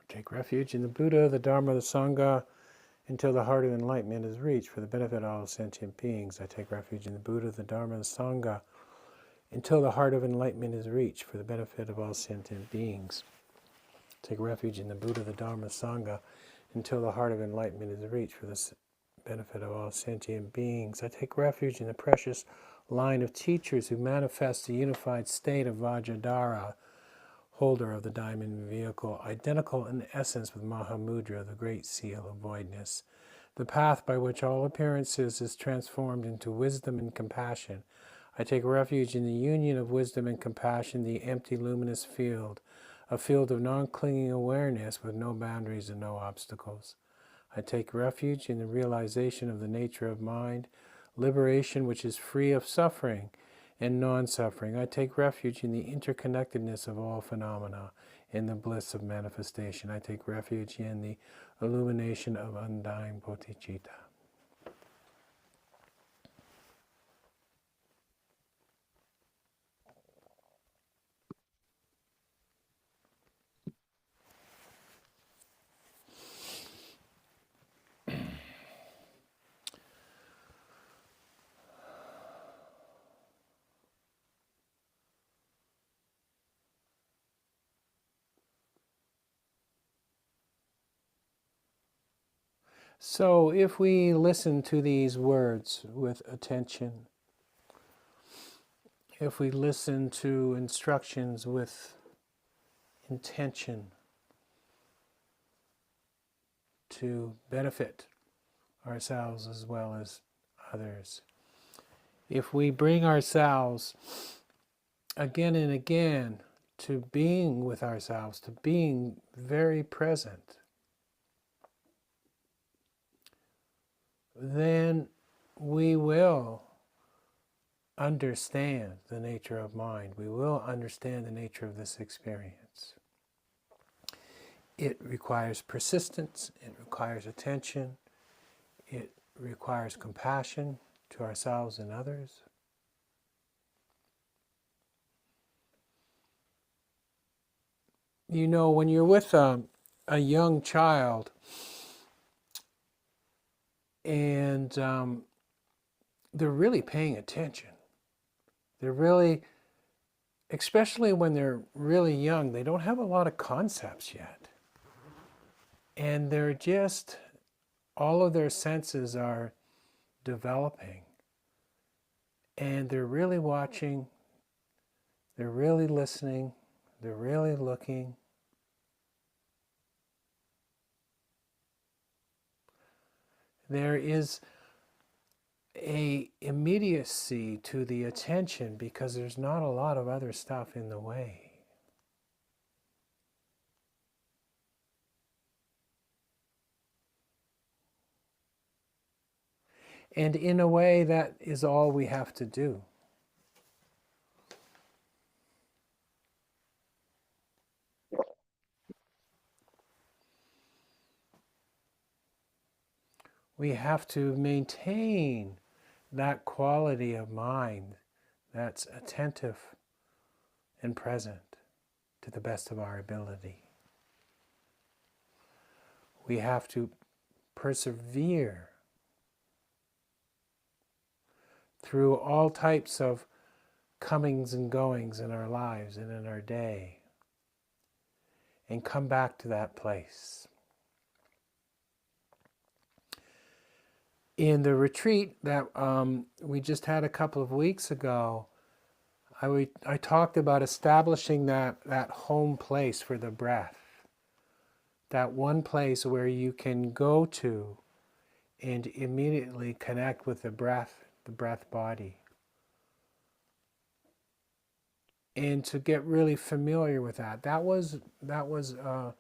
Take refuge in the Buddha, the Dharma, the Sangha, until the heart of enlightenment is reached for the benefit of all sentient beings. I take refuge in the Buddha, the Dharma, the Sangha, until the heart of enlightenment is reached for the benefit of all sentient beings. Take refuge in the Buddha, the Dharma, the Sangha, until the heart of enlightenment is reached for the benefit of all sentient beings. I take refuge in the precious line of teachers who manifest the unified state of Vajradhara, holder of the diamond vehicle, identical in essence with Mahamudra, the great seal of voidness, the path by which all appearances is transformed into wisdom and compassion. I take refuge in the union of wisdom and compassion, the empty luminous field, a field of non-clinging awareness with no boundaries and no obstacles. I take refuge in the realization of the nature of mind, liberation which is free of suffering and non-suffering. I take refuge in the interconnectedness of all phenomena, in the bliss of manifestation. I take refuge in the illumination of undying bodhicitta. So if we listen to these words with attention, if we listen to instructions with intention to benefit ourselves as well as others, if we bring ourselves again and again to being with ourselves, to being very present, then we will understand the nature of mind. We will understand the nature of this experience. It requires persistence, it requires attention, it requires compassion to ourselves and others. You know, when you're with a young child and they're really paying attention, they're really, especially when they're really young, they don't have a lot of concepts yet. And they're just, all of their senses are developing. And they're really watching, they're really listening, they're really looking. There is a immediacy to the attention because there's not a lot of other stuff in the way. And in a way, that is all we have to do. We have to maintain that quality of mind that's attentive and present to the best of our ability. We have to persevere through all types of comings and goings in our lives and in our day, and come back to that place. In the retreat that we just had a couple of weeks ago, I talked about establishing that home place for the breath, that one place where you can go to and immediately connect with the breath body. And to get really familiar with that. That was a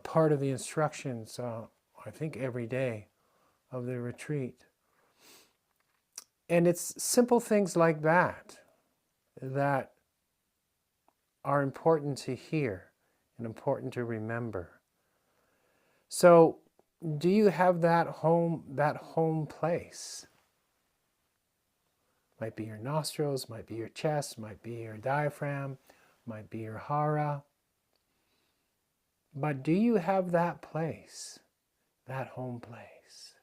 part of the instructions, I think every day of the retreat. And it's simple things like that that are important to hear and important to remember. So, do you have that home place? Might be your nostrils, might be your chest, might be your diaphragm, might be your hara, But do you have that place, that home place?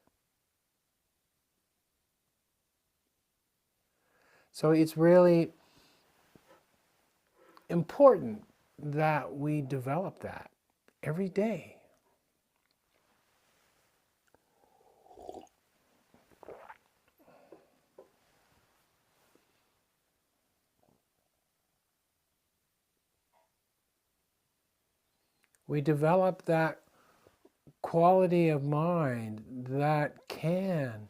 So it's really important that we develop that every day. We develop that quality of mind that can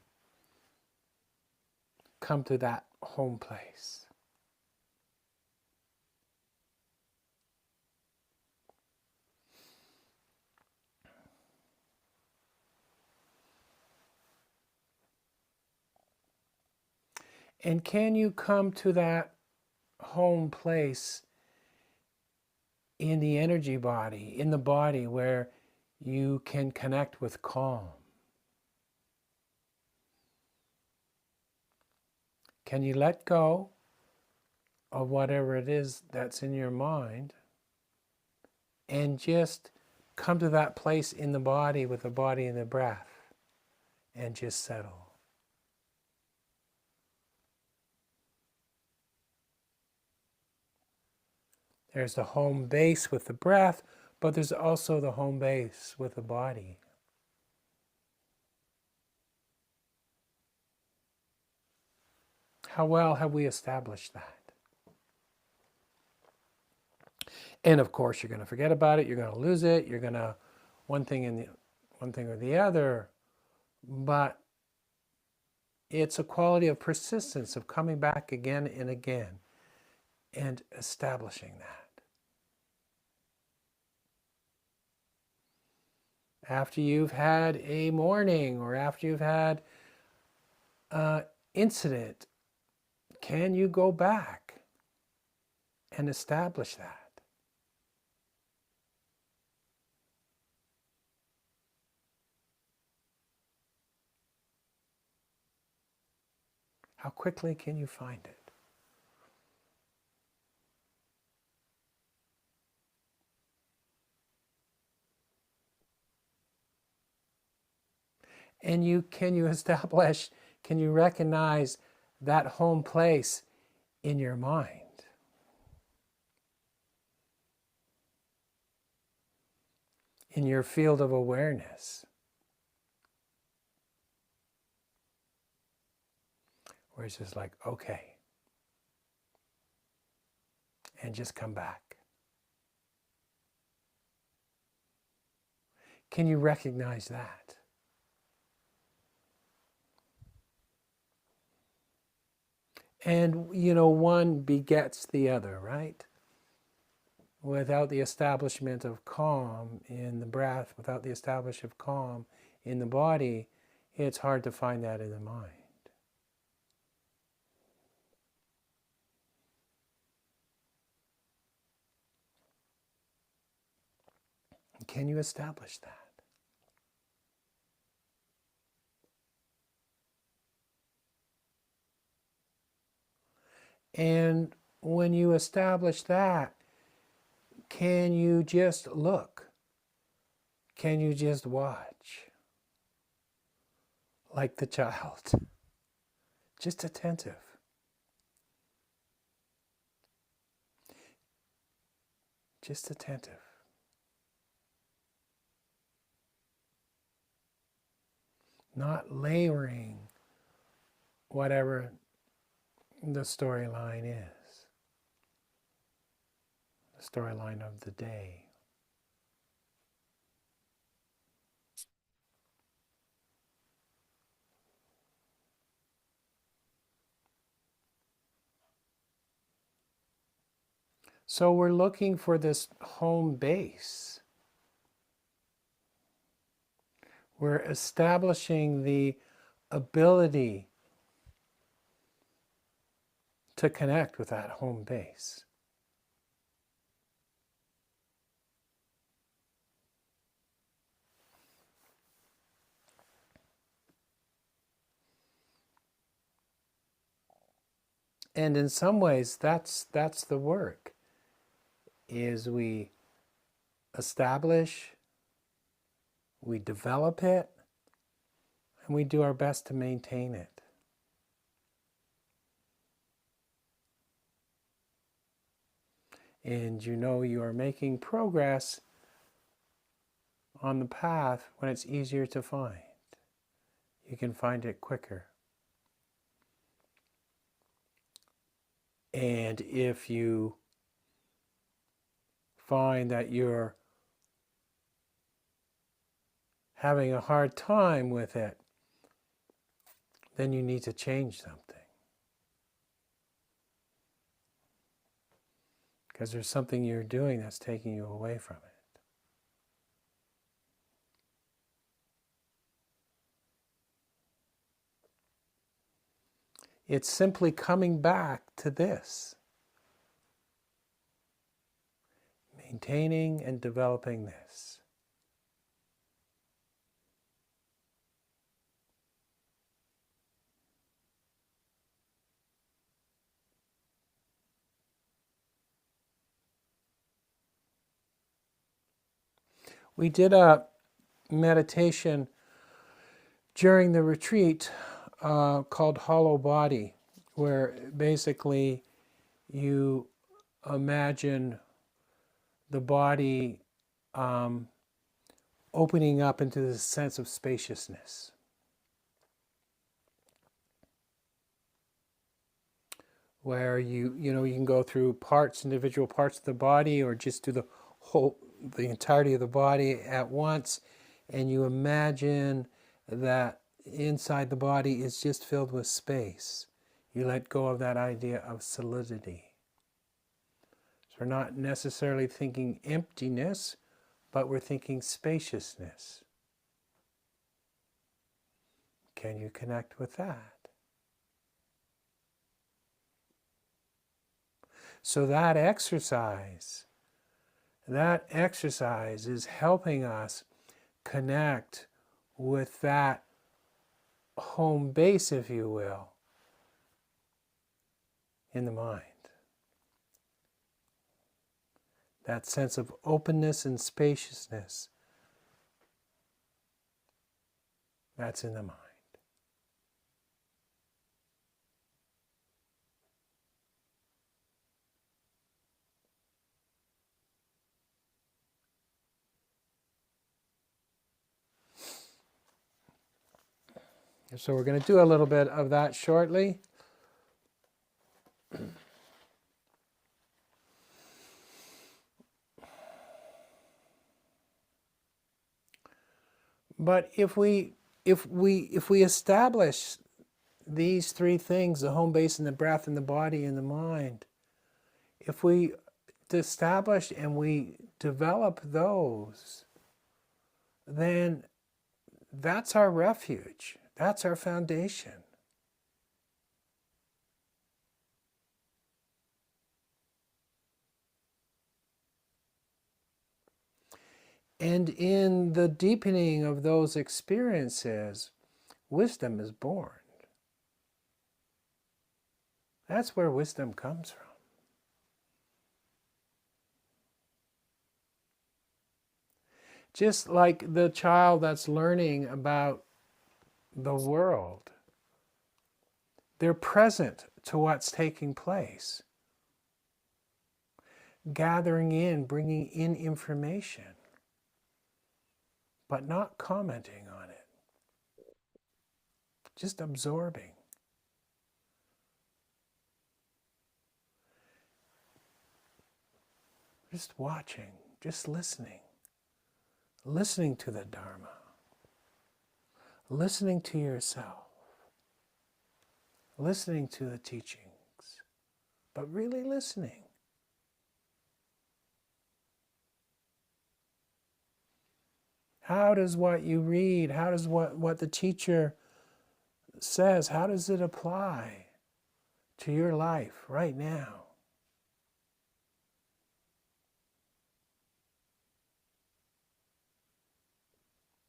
come to that home place. And can you come to that home place in the energy body, in the body where you can connect with calm? Can you let go of whatever it is that's in your mind and just come to that place in the body with the body and the breath and just settle? There's the home base with the breath, but there's also the home base with the body. How well have we established that? And of course, you're going to forget about it. You're going to lose it. You're going to one thing or the other. But it's a quality of persistence, of coming back again and again and establishing that. After you've had a morning or after you've had an incident, can you go back and establish that? How quickly can you find it? And can you recognize that home place in your mind? In your field of awareness? Where it's just like, okay, and just come back. Can you recognize that? And, one begets the other, right? Without the establishment of calm in the breath, without the establishment of calm in the body, it's hard to find that in the mind. Can you establish that? And when you establish that, can you just look? Can you just watch? Like the child. Just attentive. Just attentive. Not layering whatever the storyline is. The storyline of the day. So we're looking for this home base. We're establishing the ability to connect with that home base. And in some ways, that's the work, is we establish, we develop it, and we do our best to maintain it. And you know you are making progress on the path when it's easier to find. You can find it quicker. And if you find that you're having a hard time with it, then you need to change something. Because there's something you're doing that's taking you away from it. It's simply coming back to this. Maintaining and developing this. We did a meditation during the retreat called Hollow Body, where basically you imagine the body opening up into this sense of spaciousness. Where you can go through individual parts of the body, or just do the entirety of the body at once, and you imagine that inside the body is just filled with space. You let go of that idea of solidity. So we're not necessarily thinking emptiness, but we're thinking spaciousness. Can you connect with that? So that exercise is helping us connect with that home base, if you will, in the mind. That sense of openness and spaciousness, that's in the mind. So we're going to do a little bit of that shortly. But if we establish these three things, the home base and the breath and the body and the mind, if we establish and we develop those, then that's our refuge. That's our foundation. And in the deepening of those experiences, wisdom is born. That's where wisdom comes from. Just like the child that's learning about the world, they're present to what's taking place, gathering in, bringing in information, but not commenting on it, just absorbing. Just watching, just listening to the Dharma, listening to yourself, listening to the teachings, but really listening. How does what you read, how does what the teacher says, how does it apply to your life right now?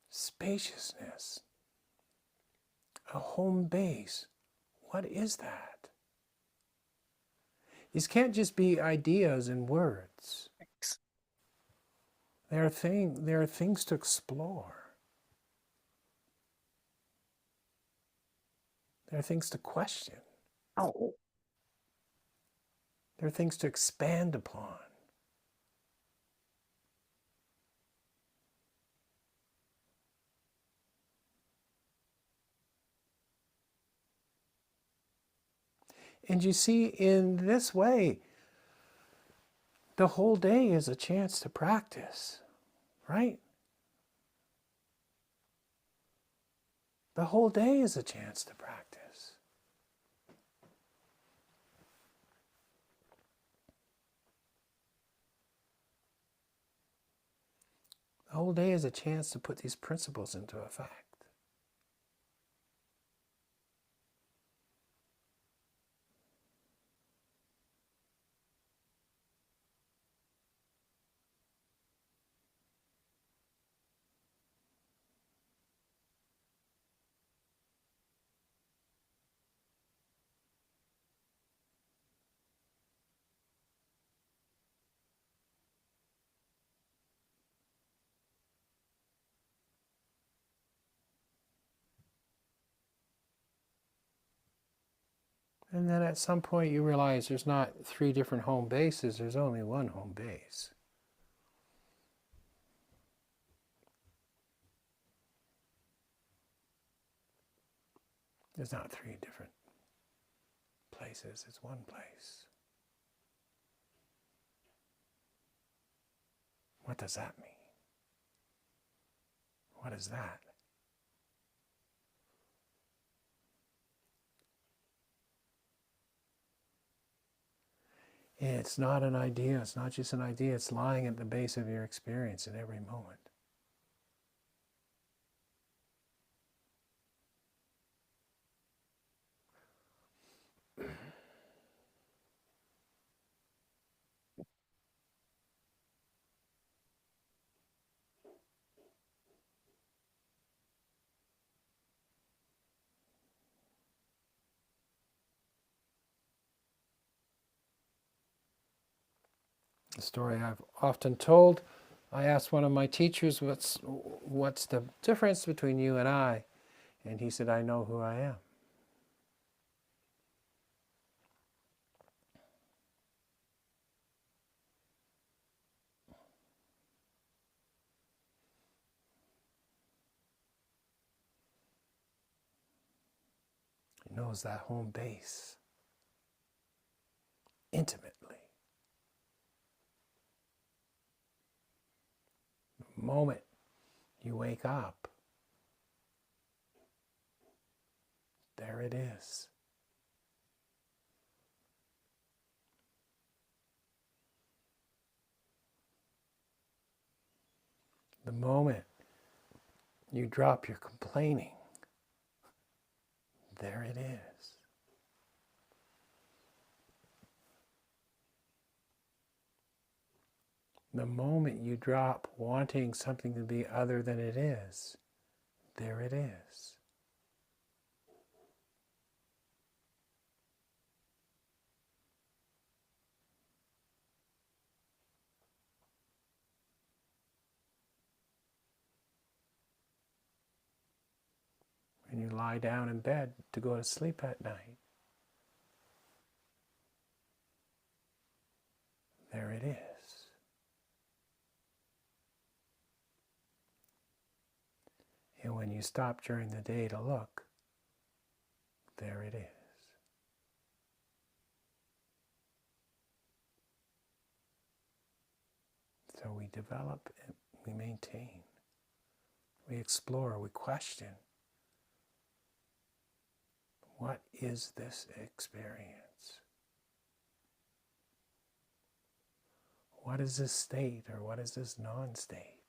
Spaciousness, a home base. What is that? These can't just be ideas and words. There are things to explore. There are things to question. Oh. There are things to expand upon. And you see, in this way, the whole day is a chance to practice, right? The whole day is a chance to practice. The whole day is a chance to put these principles into effect. And then at some point you realize there's not 3 different home bases, there's only one home base. There's not 3 different places, it's one place. What does that mean? What is that? It's not an idea, it's not just an idea, it's lying at the base of your experience in every moment. The story I've often told, I asked one of my teachers, what's the difference between you and I? And he said, I know who I am. He knows that home base intimately. The moment you wake up, there it is. The moment you drop your complaining, there it is. The moment you drop wanting something to be other than it is, there it is. When you lie down in bed to go to sleep at night, there it is. And when you stop during the day to look, there it is. So we develop, we maintain, we explore, we question. What is this experience? What is this state or what is this non-state?